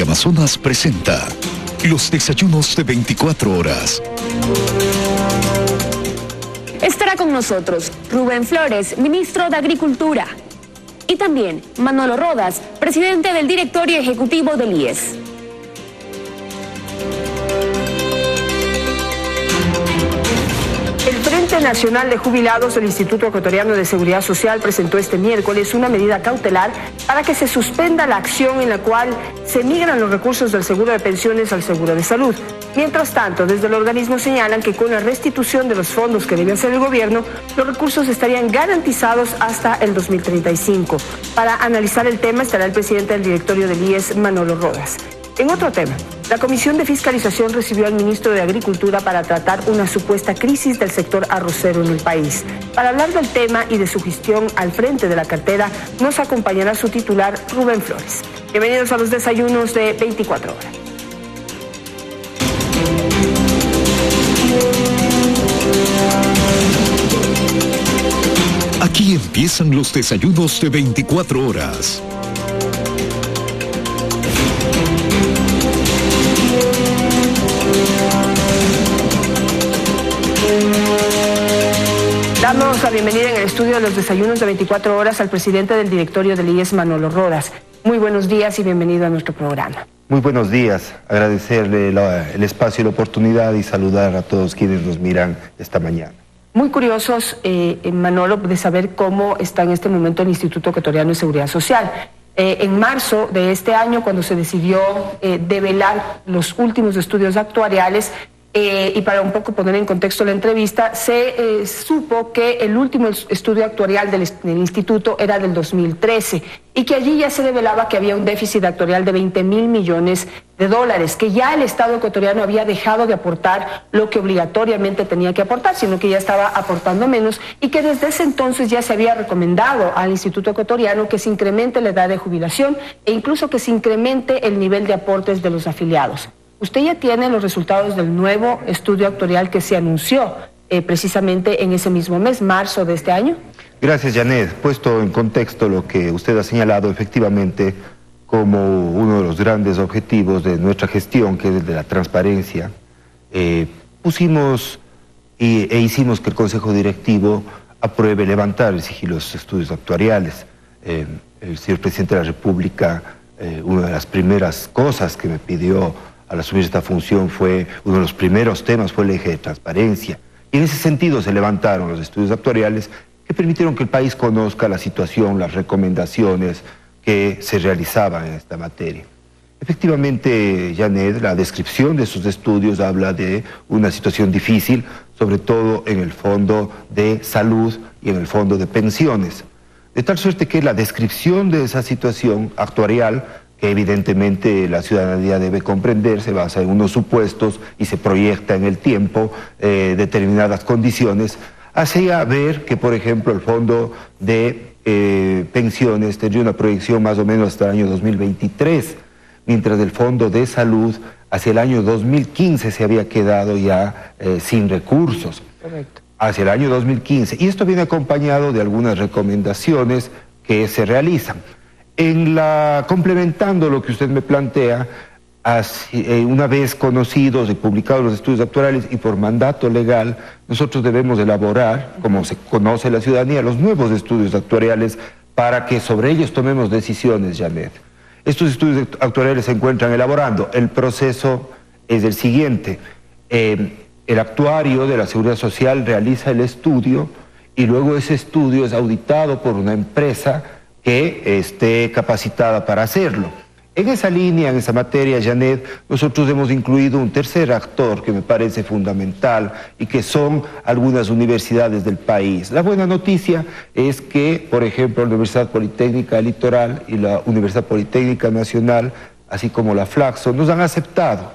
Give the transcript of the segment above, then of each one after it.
Amazonas presenta los desayunos de 24 horas. Estará con nosotros Rubén Flores, ministro de Agricultura, y también Manolo Rodas, presidente del directorio ejecutivo del IES. El Frente Nacional de Jubilados del Instituto Ecuatoriano de Seguridad Social presentó este miércoles una medida cautelar para que se suspenda la acción en la cual se migran los recursos del seguro de pensiones al seguro de salud. Mientras tanto, desde el organismo señalan que con la restitución de los fondos que debe hacer el gobierno, los recursos estarían garantizados hasta el 2035. Para analizar el tema estará el presidente del directorio del IES, Manolo Rodas. En otro tema, la Comisión de Fiscalización recibió al ministro de Agricultura para tratar una supuesta crisis del sector arrocero en el país. Para hablar del tema y de su gestión al frente de la cartera, nos acompañará su titular, Rubén Flores. Bienvenidos a los desayunos de 24 horas. Aquí empiezan los desayunos de 24 horas. Damos la bienvenida en el estudio de los desayunos de 24 horas al presidente del directorio del IES, Manolo Rodas. Muy buenos días y bienvenido a nuestro programa. Muy buenos días, agradecerle el espacio y la oportunidad y saludar a todos quienes nos miran esta mañana. Muy curiosos, Manolo, de saber cómo está en este momento el Instituto Ecuatoriano de Seguridad Social. En marzo de este año, cuando se decidió develar los últimos estudios actuariales, y para un poco poner en contexto la entrevista, se supo que el último estudio actuarial del instituto era del 2013 y que allí ya se revelaba que había un déficit actuarial de 20.000 millones de dólares, que ya el Estado ecuatoriano había dejado de aportar lo que obligatoriamente tenía que aportar, sino que ya estaba aportando menos, y que desde ese entonces ya se había recomendado al Instituto Ecuatoriano que se incremente la edad de jubilación e incluso que se incremente el nivel de aportes de los afiliados. Usted ya tiene los resultados del nuevo estudio actuarial que se anunció precisamente en ese mismo mes, marzo de este año. Gracias, Janet. Puesto en contexto lo que usted ha señalado, efectivamente, como uno de los grandes objetivos de nuestra gestión, que es el de la transparencia, pusimos e hicimos que el Consejo Directivo apruebe levantar el sigilo de los estudios actuariales. El señor Presidente de la República, una de las primeras cosas que me pidió al asumir esta función fue, uno de los primeros temas fue el eje de transparencia. Y en ese sentido se levantaron los estudios actuariales que permitieron que el país conozca la situación, las recomendaciones que se realizaban en esta materia. Efectivamente, Janet, la descripción de esos estudios habla de una situación difícil, sobre todo en el fondo de salud y en el fondo de pensiones. De tal suerte que la descripción de esa situación actuarial, que evidentemente la ciudadanía debe comprender, se basa en unos supuestos y se proyecta en el tiempo determinadas condiciones, hacía ver que, por ejemplo, el fondo de pensiones tendría una proyección más o menos hasta el año 2023, mientras el fondo de salud hacia el año 2015 se había quedado ya sin recursos. Correcto. Hacia el año 2015. Y esto viene acompañado de algunas recomendaciones que se realizan. Complementando lo que usted me plantea, una vez conocidos y publicados los estudios actuariales y por mandato legal, nosotros debemos elaborar, como se conoce la ciudadanía, los nuevos estudios actuariales para que sobre ellos tomemos decisiones, Janet. Estos estudios actuariales se encuentran elaborando. El proceso es el siguiente. El actuario de la Seguridad Social realiza el estudio y luego ese estudio es auditado por una empresa que esté capacitada para hacerlo. En esa línea, en esa materia, Janet, nosotros hemos incluido un tercer actor que me parece fundamental y que son algunas universidades del país. La buena noticia es que, por ejemplo, la Universidad Politécnica Litoral y la Universidad Politécnica Nacional, así como la Flaxo, nos han aceptado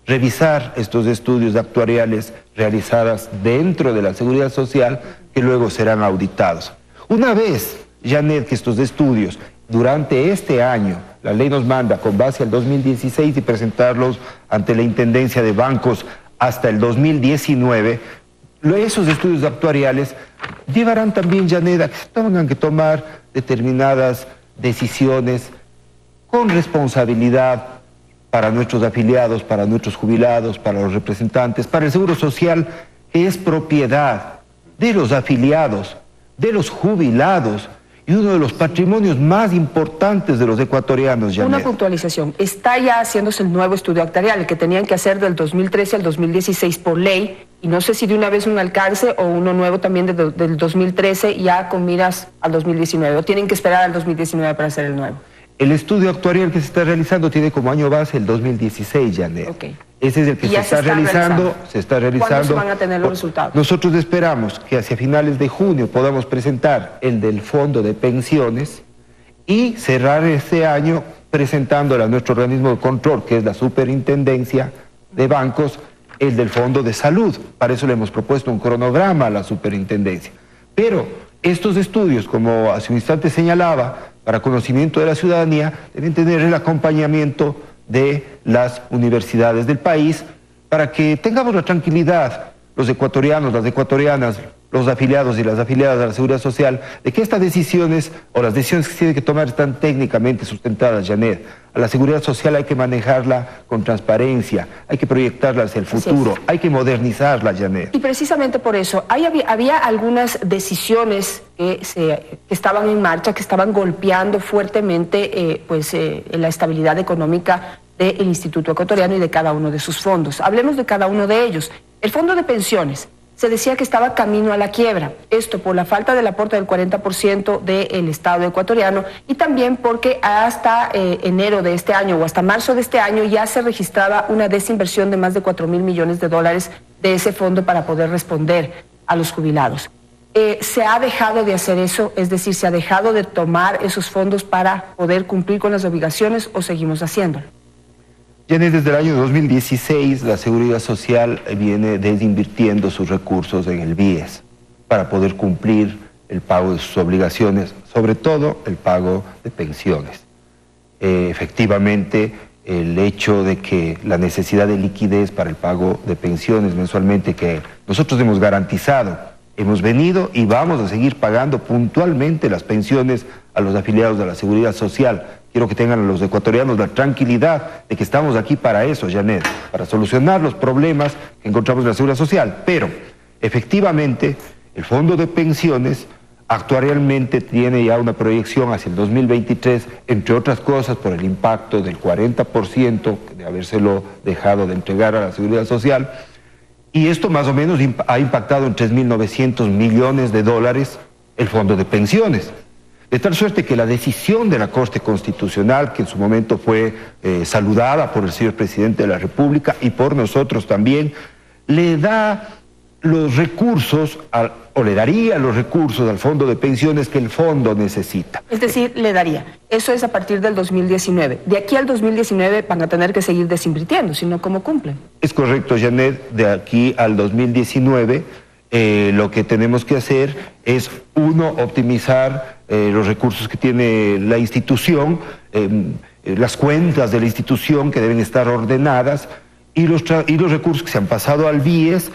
revisar estos estudios actuariales realizados dentro de la Seguridad Social, que luego serán auditados. Una vez, Janet, que estos estudios durante este año, la ley nos manda con base al 2016 y presentarlos ante la Intendencia de Bancos hasta el 2019, esos estudios actuariales llevarán también, Janet, a que tengan que tomar determinadas decisiones con responsabilidad para nuestros afiliados, para nuestros jubilados, para los representantes, para el Seguro Social, que es propiedad de los afiliados, de los jubilados, y uno de los patrimonios más importantes de los ecuatorianos, Janet. Una puntualización. Está ya haciéndose el nuevo estudio actuarial, el que tenían que hacer del 2013 al 2016 por ley, y no sé si de una vez un alcance o uno nuevo también del 2013 ya con miras al 2019, o tienen que esperar al 2019 para hacer el nuevo. El estudio actuarial que se está realizando tiene como año base el 2016, Janet. Okay. Ese es el que se está realizando. ¿Cuándo se van a tener los resultados? Nosotros esperamos que hacia finales de junio podamos presentar el del Fondo de Pensiones y cerrar este año presentándole a nuestro organismo de control, que es la Superintendencia de Bancos, el del Fondo de Salud. Para eso le hemos propuesto un cronograma a la Superintendencia. Pero estos estudios, como hace un instante señalaba, para conocimiento de la ciudadanía, deben tener el acompañamiento de las universidades del país para que tengamos la tranquilidad, los ecuatorianos, las ecuatorianas, los afiliados y las afiliadas de la Seguridad Social, de que estas decisiones o las decisiones que se tienen que tomar están técnicamente sustentadas, Janet. A la Seguridad Social hay que manejarla con transparencia, hay que proyectarla hacia el futuro, hay que modernizarla, Janet. Y precisamente por eso, había algunas decisiones que estaban en marcha, que estaban golpeando fuertemente la estabilidad económica del Instituto Ecuatoriano y de cada uno de sus fondos. Hablemos de cada uno de ellos. El Fondo de Pensiones se decía que estaba camino a la quiebra, esto por la falta del aporte del 40% del Estado ecuatoriano y también porque hasta enero de este año o hasta marzo de este año ya se registraba una desinversión de más de 4.000 millones de dólares de ese fondo para poder responder a los jubilados. ¿Se ha dejado de hacer eso? Es decir, ¿se ha dejado de tomar esos fondos para poder cumplir con las obligaciones o seguimos haciéndolo? Desde el año 2016 la Seguridad Social viene desinvirtiendo sus recursos en el BIES para poder cumplir el pago de sus obligaciones, sobre todo el pago de pensiones. Efectivamente, el hecho de que la necesidad de liquidez para el pago de pensiones mensualmente que nosotros hemos garantizado, hemos venido y vamos a seguir pagando puntualmente las pensiones a los afiliados de la Seguridad Social. Quiero que tengan los ecuatorianos la tranquilidad de que estamos aquí para eso, Janet, para solucionar los problemas que encontramos en la Seguridad Social. Pero, efectivamente, el Fondo de Pensiones actuarialmente tiene ya una proyección hacia el 2023, entre otras cosas por el impacto del 40% de habérselo dejado de entregar a la Seguridad Social. Y esto más o menos ha impactado en 3.900 millones de dólares el Fondo de Pensiones. De tal suerte que la decisión de la Corte Constitucional, que en su momento fue saludada por el señor Presidente de la República y por nosotros también, le da los recursos, o le daría los recursos al Fondo de Pensiones que el fondo necesita. Es decir, le daría. Eso es a partir del 2019. De aquí al 2019 van a tener que seguir desinvirtiendo, si no, ¿cómo cumplen? Es correcto, Janet. De aquí al 2019... lo que tenemos que hacer es, uno, optimizar los recursos que tiene la institución, las cuentas de la institución que deben estar ordenadas, y los recursos que se han pasado al BIES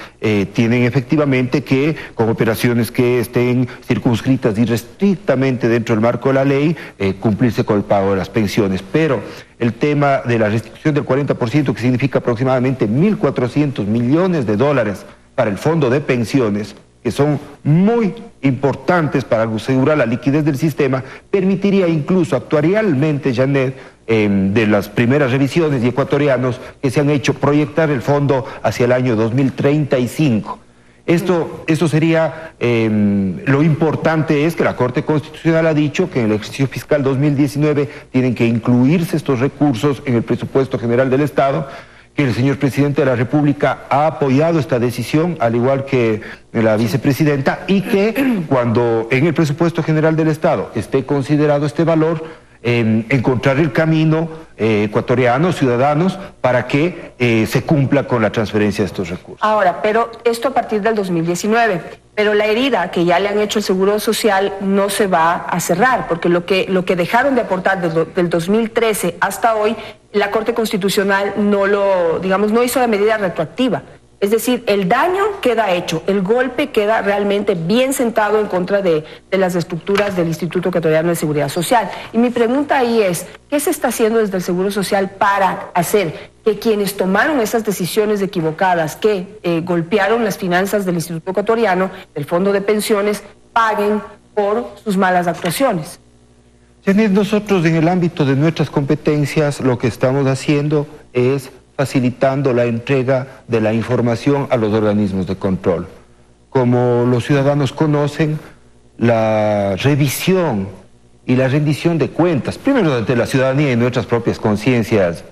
tienen efectivamente que, con operaciones que estén circunscritas y restrictamente dentro del marco de la ley, cumplirse con el pago de las pensiones. Pero el tema de la restricción del 40%, que significa aproximadamente 1.400 millones de dólares para el Fondo de Pensiones, que son muy importantes para asegurar la liquidez del sistema, permitiría incluso actuarialmente, Janet, de las primeras revisiones y ecuatorianos que se han hecho, proyectar el fondo hacia el año 2035. Esto sería, lo importante es que la Corte Constitucional ha dicho que en el ejercicio fiscal 2019 tienen que incluirse estos recursos en el presupuesto general del Estado, que el señor Presidente de la República ha apoyado esta decisión, al igual que la vicepresidenta, y que cuando en el presupuesto general del Estado esté considerado este valor, encontrar el camino ecuatorianos, ciudadanos, para que se cumpla con la transferencia de estos recursos. Ahora, pero esto a partir del 2019, pero la herida que ya le han hecho el Seguro Social no se va a cerrar, porque lo que dejaron de aportar del 2013 hasta hoy, la Corte Constitucional no hizo la medida retroactiva. Es decir, el daño queda hecho, el golpe queda realmente bien sentado en contra de las estructuras del Instituto Ecuatoriano de Seguridad Social. Y mi pregunta ahí es, ¿qué se está haciendo desde el Seguro Social para hacer que quienes tomaron esas decisiones equivocadas, que golpearon las finanzas del Instituto Ecuatoriano, del Fondo de Pensiones, paguen por sus malas actuaciones? Janet, nosotros en el ámbito de nuestras competencias lo que estamos haciendo es facilitando la entrega de la información a los organismos de control. Como los ciudadanos conocen, la revisión y la rendición de cuentas, primero de la ciudadanía y nuestras propias conciencias,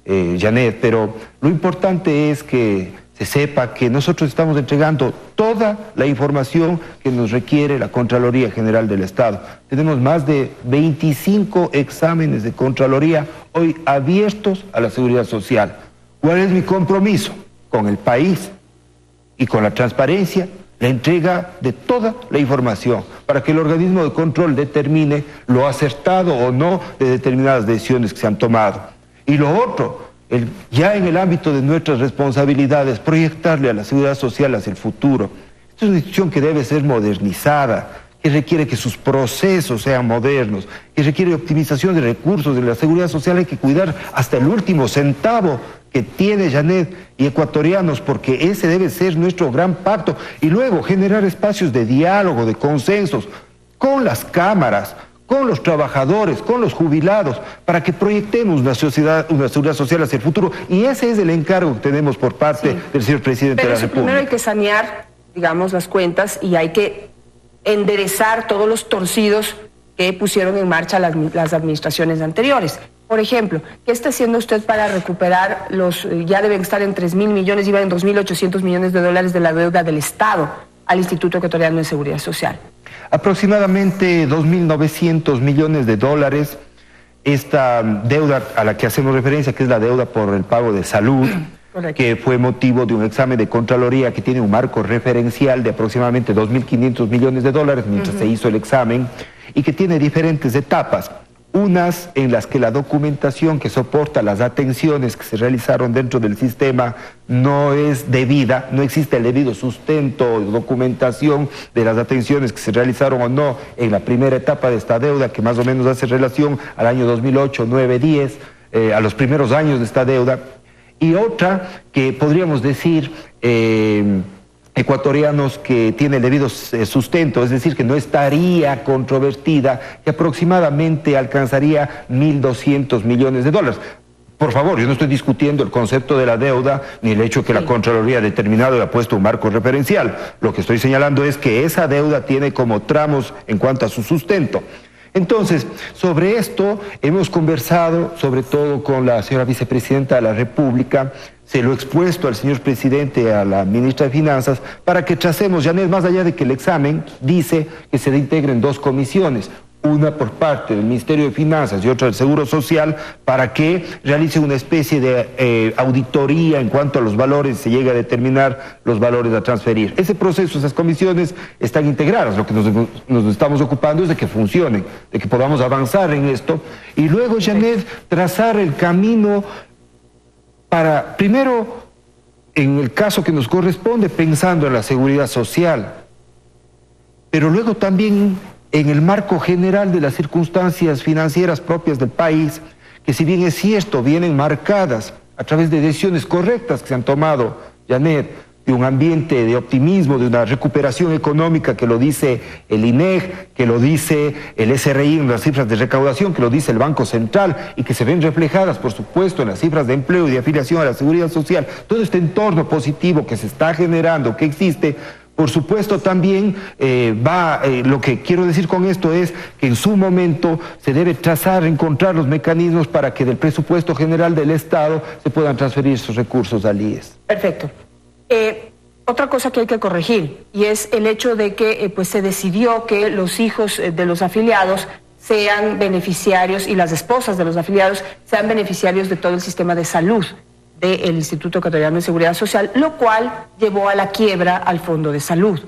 Janet, pero lo importante es que se sepa que nosotros estamos entregando toda la información que nos requiere la Contraloría General del Estado. Tenemos más de 25 exámenes de Contraloría hoy abiertos a la Seguridad Social. ¿Cuál es mi compromiso? Con el país y con la transparencia, la entrega de toda la información para que el organismo de control determine lo acertado o no de determinadas decisiones que se han tomado. Y lo otro, ya en el ámbito de nuestras responsabilidades, proyectarle a la Seguridad Social hacia el futuro. Esta es una institución que debe ser modernizada, que requiere que sus procesos sean modernos, que requiere optimización de recursos de la Seguridad Social. Hay que cuidar hasta el último centavo que tiene Janet y ecuatorianos, porque ese debe ser nuestro gran pacto. Y luego generar espacios de diálogo, de consensos, con las cámaras, con los trabajadores, con los jubilados, para que proyectemos una seguridad social hacia el futuro. Y ese es el encargo que tenemos por parte del señor presidente de la República. Primero hay que sanear, digamos, las cuentas y hay que enderezar todos los torcidos que pusieron en marcha las administraciones anteriores. Por ejemplo, ¿qué está haciendo usted para recuperar ya deben estar en 3.000 millones, iban en 2.800 millones de dólares de la deuda del Estado al Instituto Ecuatoriano de Seguridad Social? Aproximadamente 2.900 millones de dólares. Esta deuda a la que hacemos referencia, que es la deuda por el pago de salud, que fue motivo de un examen de Contraloría que tiene un marco referencial de aproximadamente 2.500 millones de dólares mientras se hizo el examen, y que tiene diferentes etapas. Unas en las que la documentación que soporta las atenciones que se realizaron dentro del sistema no es debida, no existe el debido sustento o documentación de las atenciones que se realizaron o no en la primera etapa de esta deuda, que más o menos hace relación al año 2008, 9, 10, a los primeros años de esta deuda. Y otra que podríamos decir ecuatorianos que tiene el debido sustento, es decir, que no estaría controvertida, que aproximadamente alcanzaría 1.200 millones de dólares. Por favor, yo no estoy discutiendo el concepto de la deuda ni el hecho que la Contraloría ha determinado y ha puesto un marco referencial. Lo que estoy señalando es que esa deuda tiene como tramos en cuanto a su sustento. Entonces, sobre esto hemos conversado sobre todo con la señora vicepresidenta de la República, se lo he expuesto al señor presidente, a la ministra de Finanzas, para que tracemos, Janet, más allá de que el examen dice que se integren dos comisiones, una por parte del Ministerio de Finanzas y otra del Seguro Social, para que realice una especie de auditoría en cuanto a los valores, se llegue a determinar los valores a transferir. Ese proceso, esas comisiones están integradas, lo que nos estamos ocupando es de que funcionen, de que podamos avanzar en esto, y luego, Janet, trazar el camino para, primero, en el caso que nos corresponde, pensando en la seguridad social, pero luego también en el marco general de las circunstancias financieras propias del país, que si bien es cierto, vienen marcadas a través de decisiones correctas que se han tomado, Janet, de un ambiente de optimismo, de una recuperación económica que lo dice el INEG, que lo dice el SRI en las cifras de recaudación, que lo dice el Banco Central y que se ven reflejadas, por supuesto, en las cifras de empleo y de afiliación a la seguridad social. Todo este entorno positivo que se está generando, que existe, por supuesto también lo que quiero decir con esto es que en su momento se debe trazar, encontrar los mecanismos para que del presupuesto general del Estado se puedan transferir esos recursos al IES. Perfecto. Otra cosa que hay que corregir, y es el hecho de que pues se decidió que los hijos de los afiliados sean beneficiarios y las esposas de los afiliados sean beneficiarios de todo el sistema de salud del Instituto Ecuatoriano de Seguridad Social, lo cual llevó a la quiebra al Fondo de Salud.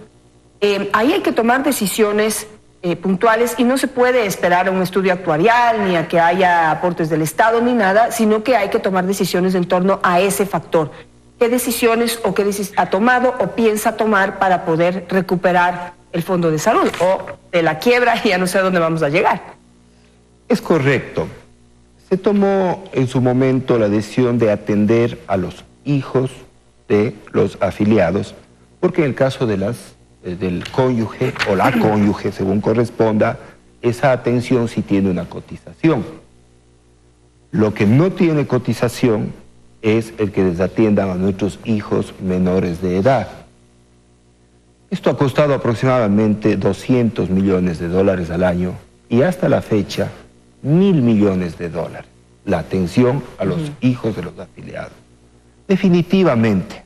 Ahí hay que tomar decisiones puntuales y no se puede esperar a un estudio actuarial, ni a que haya aportes del Estado, ni nada, sino que hay que tomar decisiones en torno a ese factor. qué decisiones ha tomado o piensa tomar para poder recuperar el Fondo de Salud, o de la quiebra y ya no sé a dónde vamos a llegar. Es correcto. Se tomó en su momento la decisión de atender a los hijos de los afiliados, porque en el caso de del cónyuge o la cónyuge, según corresponda, esa atención sí tiene una cotización. Lo que no tiene cotización es el que desatiendan a nuestros hijos menores de edad. Esto ha costado aproximadamente $200 millones al año y hasta la fecha $1.000 millones, la atención a los hijos de los afiliados. Definitivamente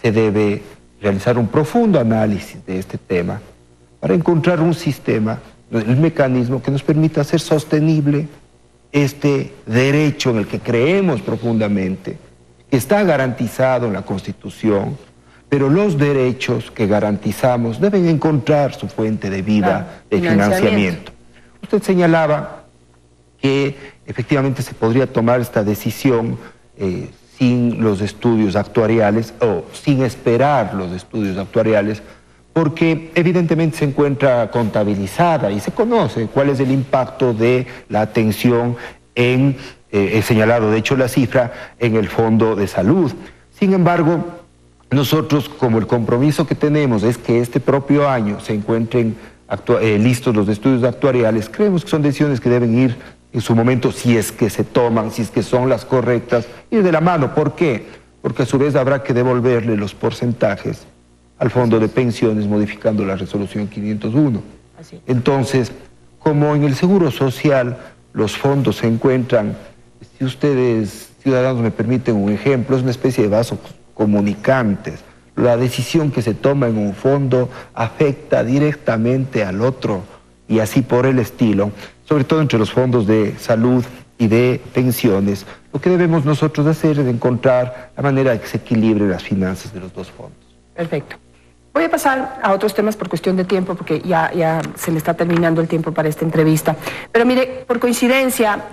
se debe realizar un profundo análisis de este tema para encontrar un sistema, el mecanismo que nos permita hacer sostenible este derecho en el que creemos profundamente, que está garantizado en la Constitución, pero los derechos que garantizamos deben encontrar su fuente de vida, de financiamiento. Usted señalaba que efectivamente se podría tomar esta decisión sin los estudios actuariales o sin esperar los estudios actuariales, porque evidentemente se encuentra contabilizada y se conoce cuál es el impacto de la atención en, he señalado de hecho la cifra, en el Fondo de Salud. Sin embargo, nosotros, como el compromiso que tenemos es que este propio año se encuentren listos los estudios actuariales, creemos que son decisiones que deben ir en su momento, si es que se toman, si es que son las correctas, ir de la mano. ¿Por qué? Porque a su vez habrá que devolverle los porcentajes al Fondo de Pensiones, modificando la resolución 501. Entonces, como en el Seguro Social los fondos se encuentran, si ustedes, ciudadanos, me permiten un ejemplo, es una especie de vasos comunicantes. La decisión que se toma en un fondo afecta directamente al otro y así por el estilo, sobre todo entre los fondos de salud y de pensiones. Lo que debemos nosotros hacer es encontrar la manera de que se equilibren las finanzas de los dos fondos. Perfecto. Voy a pasar a otros temas por cuestión de tiempo, porque ya se le está terminando el tiempo para esta entrevista. Pero mire, por coincidencia,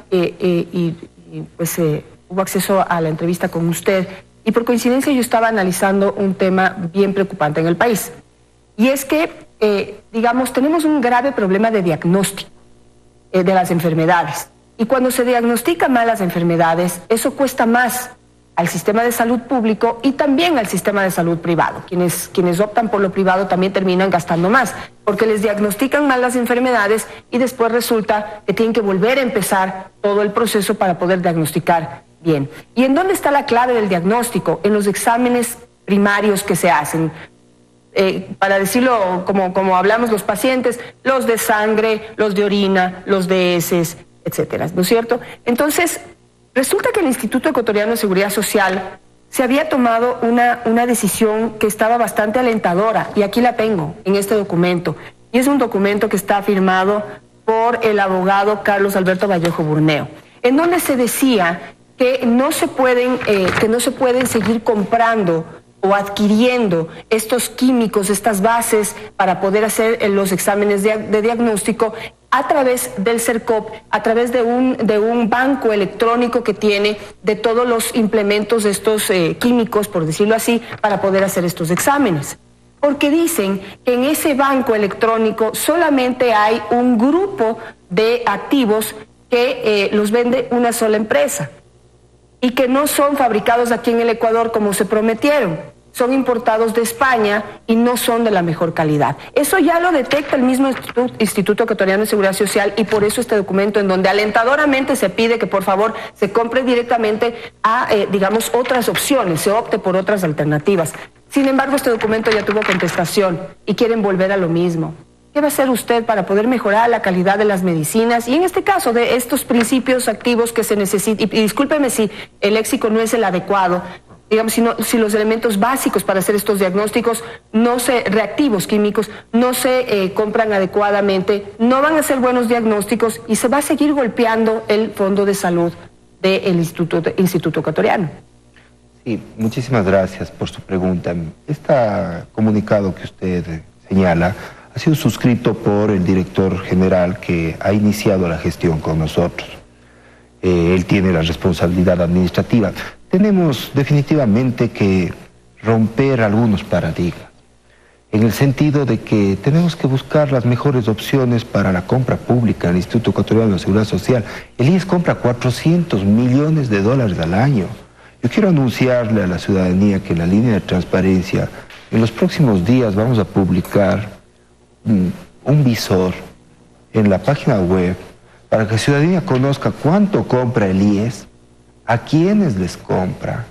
hubo acceso a la entrevista con usted, y por coincidencia yo estaba analizando un tema bien preocupante en el país. Y es que, digamos, tenemos un grave problema de diagnóstico de las enfermedades. Y cuando se diagnostican mal las enfermedades, eso cuesta más al sistema de salud público y también al sistema de salud privado. Quienes optan por lo privado también terminan gastando más, porque les diagnostican mal las enfermedades y después resulta que tienen que volver a empezar todo el proceso para poder diagnosticar bien. ¿Y en dónde está la clave del diagnóstico? En los exámenes primarios que se hacen. Para decirlo como hablamos los pacientes, los de sangre, los de orina, los de heces, etcétera, ¿no es cierto? Entonces, resulta que el Instituto Ecuatoriano de Seguridad Social se había tomado una decisión que estaba bastante alentadora, y aquí la tengo en este documento, y es un documento que está firmado por el abogado Carlos Alberto Vallejo Burneo, en donde se decía que no se pueden seguir comprando o adquiriendo estos químicos, estas bases para poder hacer los exámenes de diagnóstico a través del CERCOP, a través de un banco electrónico que tiene de todos los implementos de estos químicos, por decirlo así, para poder hacer estos exámenes. Porque dicen que en ese banco electrónico solamente hay un grupo de activos que los vende una sola empresa y que no son fabricados aquí en el Ecuador como se prometieron. Son importados de España y no son de la mejor calidad. Eso ya lo detecta el mismo Instituto Ecuatoriano de Seguridad Social, y por eso este documento, en donde alentadoramente se pide que por favor se compre directamente a, digamos, otras opciones, se opte por otras alternativas. Sin embargo, este documento ya tuvo contestación y quieren volver a lo mismo. ¿Qué va a hacer usted para poder mejorar la calidad de las medicinas y en este caso de estos principios activos que se necesitan? Y discúlpeme si el léxico no es el adecuado, digamos, si los elementos básicos para hacer estos diagnósticos reactivos químicos no se compran adecuadamente, no van a ser buenos diagnósticos y se va a seguir golpeando el Fondo de Salud del Instituto Ecuatoriano. Sí, muchísimas gracias por su pregunta. Este comunicado que usted señala ha sido suscrito por el director general que ha iniciado la gestión con nosotros. Él tiene la responsabilidad administrativa. tenemos definitivamente que romper algunos paradigmas, en el sentido de que tenemos que buscar las mejores opciones para la compra pública del Instituto Ecuatoriano de Seguridad Social. El IES compra 400 millones de dólares al año. Yo quiero anunciarle a la ciudadanía que en la línea de transparencia, en los próximos días vamos a publicar un visor en la página web para que la ciudadanía conozca cuánto compra el IES, a quiénes les compra,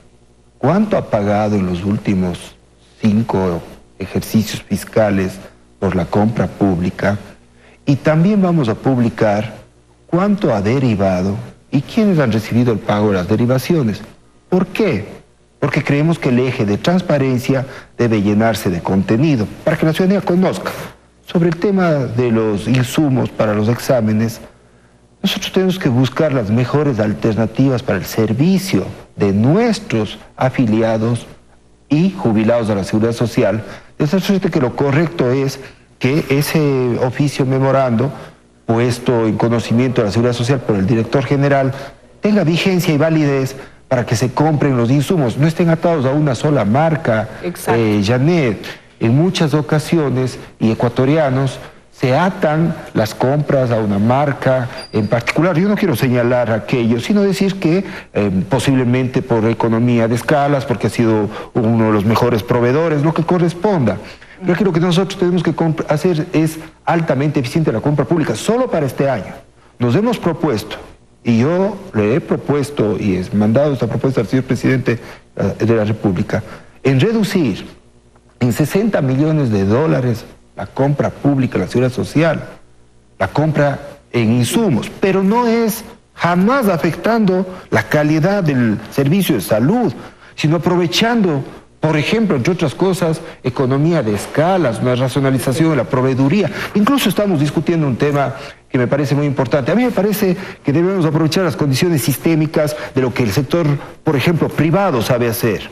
cuánto ha pagado en los últimos 5 ejercicios fiscales por la compra pública, y también vamos a publicar cuánto ha derivado y quiénes han recibido el pago de las derivaciones. ¿Por qué? Porque creemos que el eje de transparencia debe llenarse de contenido para que la ciudadanía conozca. Sobre el tema de los insumos para los exámenes, nosotros tenemos que buscar las mejores alternativas para el servicio de nuestros afiliados y jubilados de la Seguridad Social, de tal suerte que lo correcto es que ese oficio memorando, puesto en conocimiento de la Seguridad Social por el director general, tenga vigencia y validez para que se compren los insumos, no estén atados a una sola marca. Janet, en muchas ocasiones, y ecuatorianos, se atan las compras a una marca en particular. Yo no quiero señalar aquello, sino decir que posiblemente por economía de escalas, porque ha sido uno de los mejores proveedores, lo que corresponda. Pero aquí lo que nosotros tenemos que hacer es altamente eficiente la compra pública, solo para este año. Nos hemos propuesto, y yo le he propuesto y he mandado esta propuesta al señor presidente de la República, en reducir en 60 millones de dólares la compra pública, la seguridad social, la compra en insumos, pero no es jamás afectando la calidad del servicio de salud, sino aprovechando, por ejemplo, entre otras cosas, economía de escalas, una racionalización de la proveeduría. Incluso estamos discutiendo un tema que me parece muy importante. A mí me parece que debemos aprovechar las condiciones sistémicas de lo que el sector, por ejemplo, privado sabe hacer,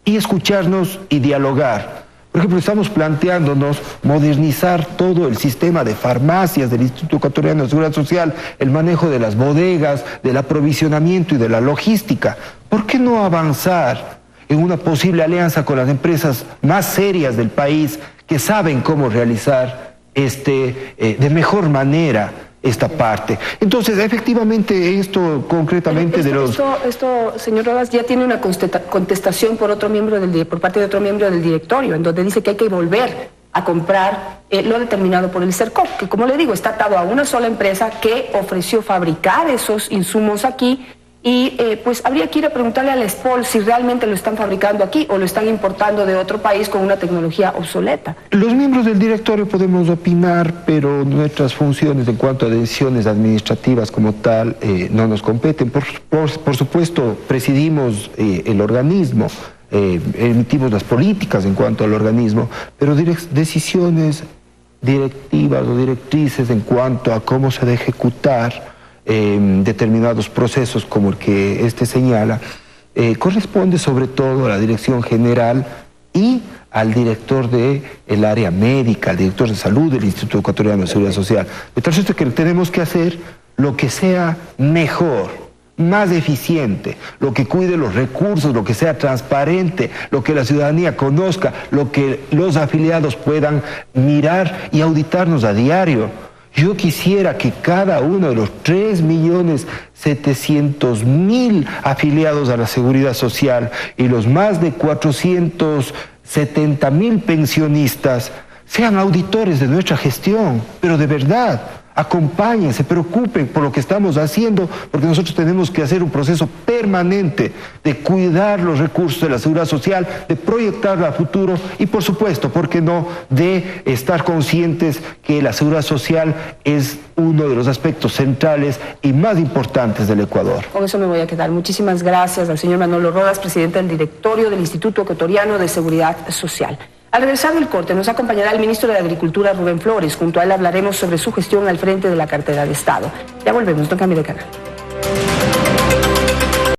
y escucharnos y dialogar. Por ejemplo, estamos planteándonos modernizar todo el sistema de farmacias del Instituto Ecuatoriano de Seguridad Social, el manejo de las bodegas, del aprovisionamiento y de la logística. ¿Por qué no avanzar en una posible alianza con las empresas más serias del país que saben cómo realizar de mejor manera esta parte? Entonces, efectivamente, esto concretamente Esto, señor Rodas, ya tiene una contestación por parte de otro miembro del directorio, en donde dice que hay que volver a comprar lo determinado por el CERCOP, que, como le digo, está atado a una sola empresa que ofreció fabricar esos insumos aquí, y pues habría que ir a preguntarle a la SPOL si realmente lo están fabricando aquí o lo están importando de otro país con una tecnología obsoleta. Los miembros del directorio podemos opinar, pero nuestras funciones en cuanto a decisiones administrativas como tal no nos competen. Por supuesto, presidimos el organismo, emitimos las políticas en cuanto al organismo, pero decisiones directivas o directrices en cuanto a cómo se debe ejecutar determinados procesos como el que señala, corresponde sobre todo a la dirección general y al director del área médica, al director de salud del Instituto Ecuatoriano de Seguridad Social. De tal suerte que tenemos que hacer lo que sea mejor, más eficiente, lo que cuide los recursos, lo que sea transparente, lo que la ciudadanía conozca, lo que los afiliados puedan mirar y auditarnos a diario. Yo quisiera que cada uno de los 3.700.000 afiliados a la Seguridad Social y los más de 470.000 pensionistas sean auditores de nuestra gestión, pero de verdad. Acompañen, se preocupen por lo que estamos haciendo, porque nosotros tenemos que hacer un proceso permanente de cuidar los recursos de la seguridad social, de proyectarla a futuro y, por supuesto, ¿por qué no?, de estar conscientes que la seguridad social es uno de los aspectos centrales y más importantes del Ecuador. Con eso me voy a quedar. Muchísimas gracias al señor Manolo Rodas, presidente del directorio del Instituto Ecuatoriano de Seguridad Social. Al regresar del corte nos acompañará el ministro de Agricultura, Rubén Flores. Junto a él hablaremos sobre su gestión al frente de la cartera de Estado. Ya volvemos, no cambie de canal.